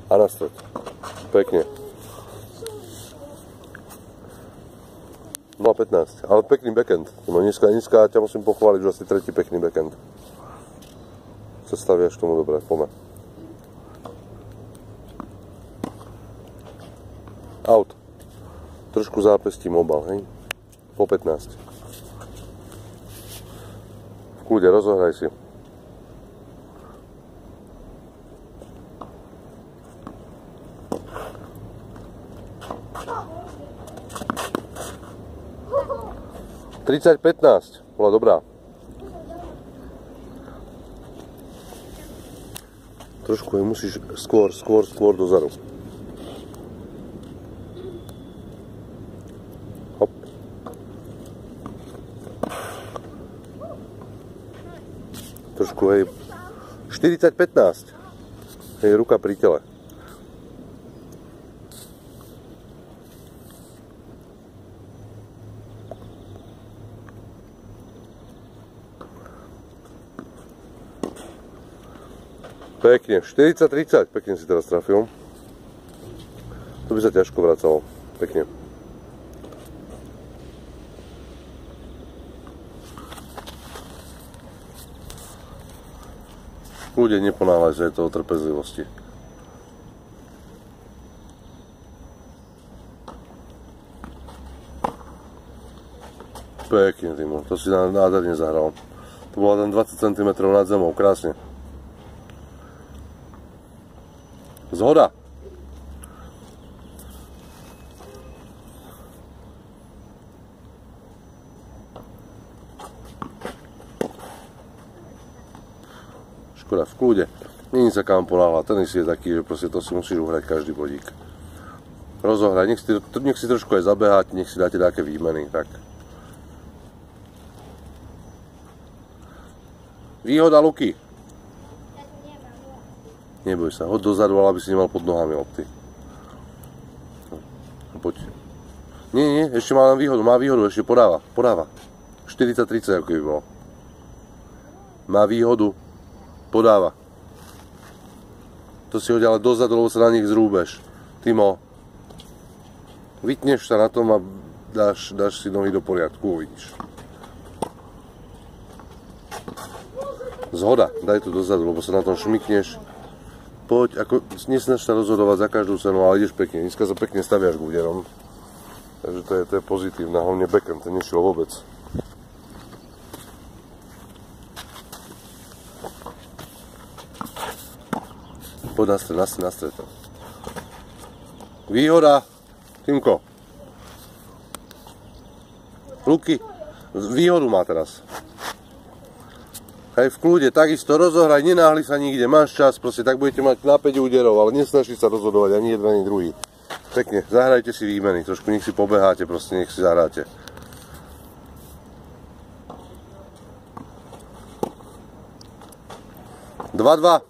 A na stred. Pekne. 0,15. Ale pekný backhand. Dneska ťa musím pochváliť, že asi tretí pekný backhand. Sa staviaš k tomu dobre. Poďme. Out. Trošku zápestím obal, hej? Po 15. V kľude, rozohraj si. Tridsať 15. Bola dobrá. Trošku musíš skôr dozadu. Hop. Trošku, hej. 40-15. Hej, ruka pri tele. Pekne, 40-30, pekne si teraz trafil. To by sa ťažko vracalo, pekne. Ľudia, neponáhľaj sa, je to o trpezlivosti. Pekne, Timo, to si nádherne zahral. To bola tam 20 cm nad zemou, krásne. Zhoda. Škoda, v kľude. Není sa kam ponáhľať. Tenis je taký, že proste to si musíš uhrať každý bodík. Rozohraj, nech si trošku aj zabehať, nech si dáte také výmeny, tak. Výhoda Luky. Neboj sa, hoď dozadu, ale aby si nemal pod nohami lopty. Poď. Nie, ešte má len výhodu, ešte podáva. 40-30, ako by bolo. Má výhodu, podáva. To si hoď ale dozadu, lebo sa na nich zrúbeš. Timo, vytneš sa na tom a dáš si nohy do poriadku, uvidíš. Zhoda, daj to dozadu, lebo sa na tom šmykneš. Poď, ako nesnaž sa rozhodovať za každú cenu, ale ideš pekne. Dneska sa pekne staviaš k úderom. Takže to je pozitívne, hlavne backhand, to nešiel vôbec. Poď na stred. Výhoda, Timko. Luky, výhodu má teraz. Aj v kľude, takisto rozohraj, nenáhli sa nikde, máš čas, proste tak budete mať na 5 úderov, ale nesnažte sa rozhodovať ani jeden, ani druhý. Pekne, zahrajte si výmeny, trošku nech si pobeháte, proste nech si zahráte. Dva.